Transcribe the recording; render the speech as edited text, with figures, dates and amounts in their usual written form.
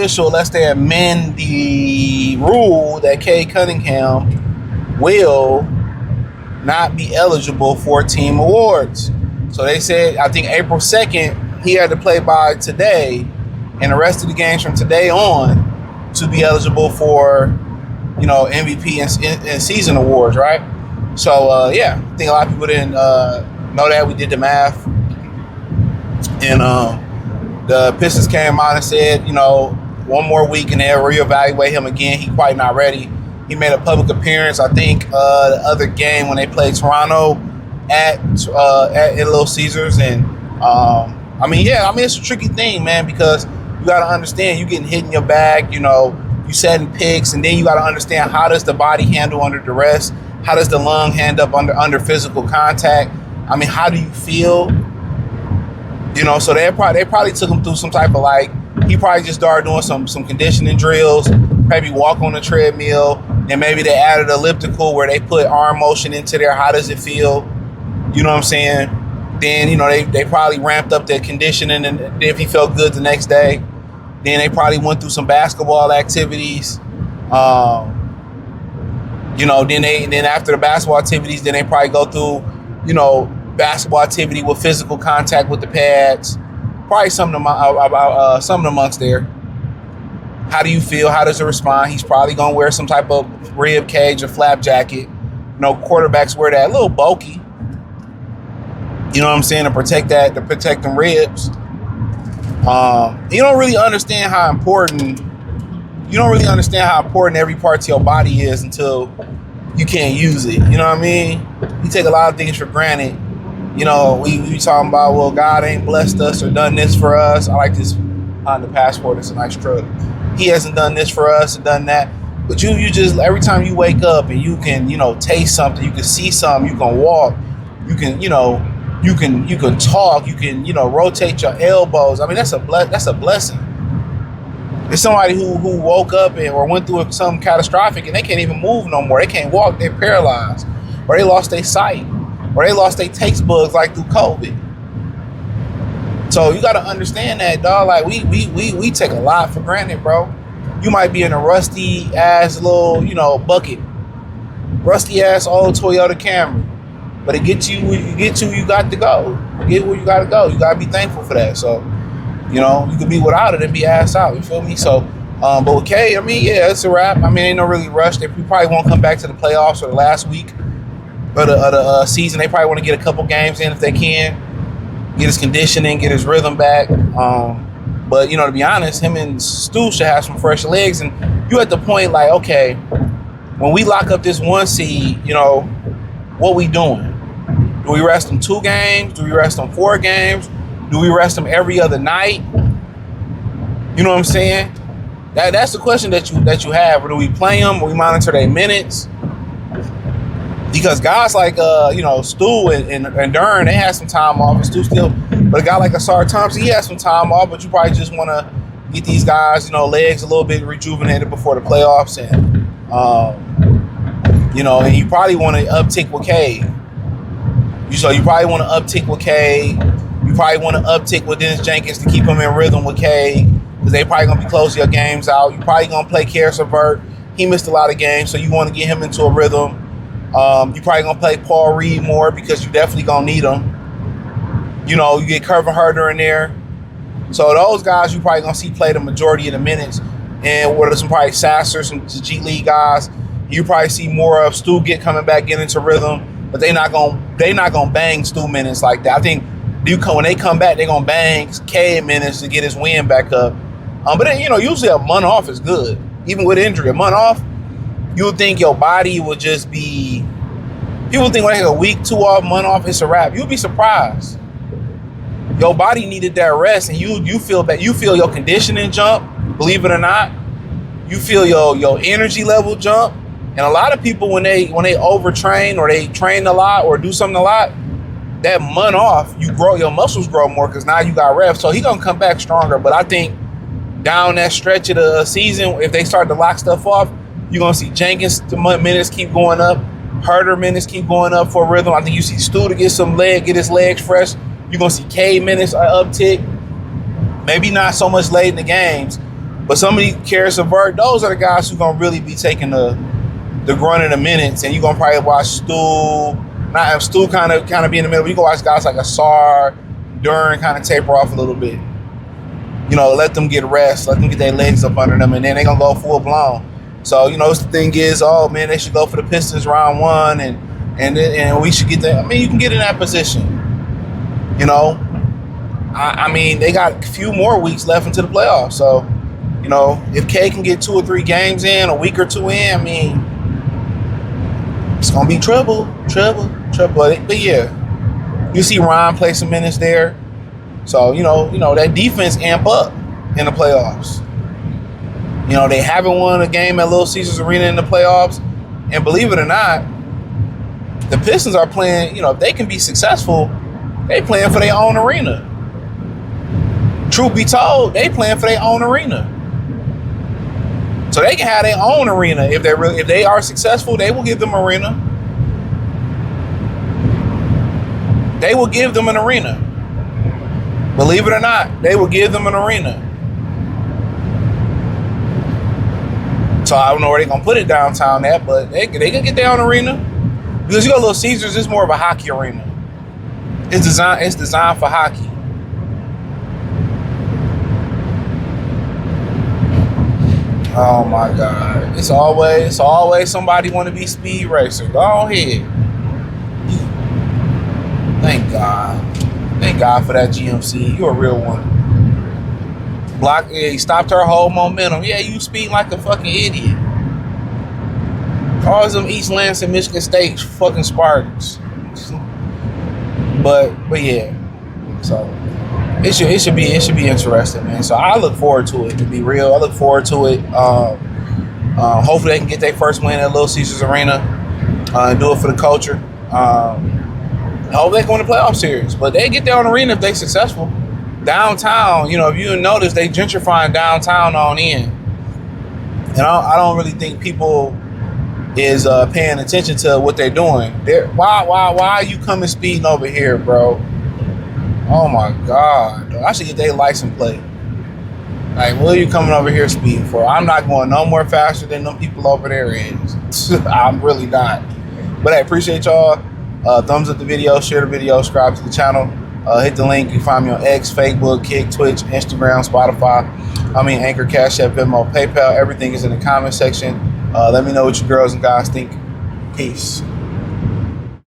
official unless they amend the rule that Kade Cunningham will not be eligible for team awards. So they said, I think April 2nd, he had to play by today, and the rest of the games from today on to be eligible for, MVP and season awards, right? So, yeah, I think a lot of people didn't know that. We did the math. And the Pistons came out and said, one more week and they'll reevaluate him again. He's quite not ready. He made a public appearance, I think, the other game when they played Toronto at Little Caesars. And, it's a tricky thing, man, because you got to understand, you getting hit in your back, you setting picks, and then you got to understand, how does the body handle under duress? How does the lung hand up under physical contact? How do you feel? So they probably took him through some type of he probably just started doing some conditioning drills, maybe walk on the treadmill, and maybe they added elliptical where they put arm motion into there. How does it feel? You know what I'm saying? Then, they probably ramped up their conditioning, and if he felt good the next day, then they probably went through some basketball activities. Then after the basketball activities, then they probably go through, basketball activity with physical contact with the pads. Probably something amongst there. How do you feel? How does it respond? He's probably going to wear some type of rib cage or flap jacket. Quarterbacks wear that, a little bulky. You know what I'm saying? To protect them ribs. You don't really understand how important every part to your body is until you can't use it. You know what I mean? You take a lot of things for granted. We talking about, well, God ain't blessed us or done this for us. I like this Honda Passport. It's a nice truck. He hasn't done this for us and done that. But you just, every time you wake up and you can, taste something, you can see something, you can walk, you can, you can talk, you can, rotate your elbows. That's a blessing. It's somebody who woke up or went through something catastrophic and they can't even move no more. They can't walk. They're paralyzed, or they lost their sight, or they lost their taste buds through COVID. So you got to understand that, dog. We take a lot for granted, bro. You might be in a rusty ass little, bucket, rusty ass old Toyota Camry, but it gets you where you got to go. You get where you got to go. You got to be thankful for that. So, you could be without it and be ass out. You feel me? So, but with Kade, it's a wrap. Ain't no really rush. They probably won't come back to the playoffs or the last week of the season. They probably want to get a couple games in if they can, get his conditioning, get his rhythm back. But to be honest, him and Stu should have some fresh legs. And you at the point okay, when we lock up this 1 seed, what we doing? Do we rest them 2 games? Do we rest them 4 games? Do we rest them every other night? You know what I'm saying? That's the question that you have. Or do we play them? Or we monitor their minutes? Because guys like Stu and Dern, they had some time off, and Stu still. But a guy like Asar Thompson, he has some time off. But you probably just want to get these guys, legs a little bit rejuvenated before the playoffs, and and you probably want to uptick with Cade. So you probably want to uptick with Cade. You probably want to uptick with Dennis Jenkins to keep him in rhythm with Cade, because they probably going to be closing your games out. You probably going to play Karis LeVert. He missed a lot of games, so you want to get him into a rhythm. You probably going to play Paul Reed more, because you definitely going to need him. You get Kevin Huerter in there. So those guys you probably going to see play the majority of the minutes. And what are some probably Sasser, some G League guys. You probably see more of Stu coming back, getting into rhythm. But they not gonna bang Stu minutes like that. I think when they come back, they're going to bang Cade minutes to get his win back up. But then, usually a month off is good. Even with injury, a month off, you would think your body would just be... People think a week, 2 off, month off, it's a wrap. You'll be surprised. Your body needed that rest, and you feel that your conditioning jump, believe it or not. You feel your energy level jump. And a lot of people, when they overtrain or they train a lot or do something a lot, that month off, your muscles grow more, because now you got reps. So he's going to come back stronger. But I think down that stretch of the season, if they start to lock stuff off, you're going to see Jenkins minutes keep going up. Huerter minutes keep going up for rhythm. I think you see Stu to get his legs fresh. You're going to see Cade minutes uptick. Maybe not so much late in the games, But somebody Karis LeVert, those are the guys who gonna really be taking the grunt of the minutes, and you're gonna probably watch Stu, not Stu kind of be in the middle, but you can watch guys like Asar, Duran kind of taper off a little bit. You know, let them get rest, let them get their legs up under them, and then they're gonna go full blown. So, you know, the thing is, oh man, they should go for the Pistons round one, and we should get that. I mean, you can get in that position. You know, I mean, they got a few more weeks left into the playoffs. So, you know, if Cade can get 2 or 3 games in, a week or 2 in, I mean, it's gonna be trouble. But yeah, you see Ron play some minutes there, so you know that defense amp up in the playoffs. You know, they haven't won a game at Little Caesars Arena in the playoffs, and believe it or not, the Pistons are playing. You know, if they can be successful, they playing for their own arena. Truth be told, they playing for their own arena. So they can have their own arena. If they are successful, they will give them arena. They will give them an arena. Believe it or not, they will give them an arena. So I don't know where they're gonna put it downtown at, but they can get their own arena. Because you got Little Caesars, it's more of a hockey arena. It's designed for hockey. Oh my God! It's always somebody want to be speed racer. Go ahead. Thank God for that GMC. You're a real one. He stopped her whole momentum. Yeah, you speed like a fucking idiot. All them East Lansing, Michigan State fucking Spartans. But yeah, so it should be interesting, man. So I look forward to it. To be real, I look forward to it. Hopefully they can get their first win at Little Caesars Arena and do it for the culture. I hope they go in the playoff series, but they get their own arena if they're successful. Downtown, you know, if you notice, they gentrifying downtown on in, and I don't really think people is paying attention to what they're doing. Why are you coming speeding over here, bro? Oh my God, I should get their license plate. Like, what are you coming over here speeding for? I'm not going no more faster than them people over there is. I'm really not. But I appreciate y'all. Thumbs up the video, share the video, subscribe to the channel. Hit the link. You can find me on X, Facebook, Kick, Twitch, Instagram, Spotify. Anchor, Cash App, Venmo, PayPal. Everything is in the comment section. Let me know what you girls and guys think. Peace.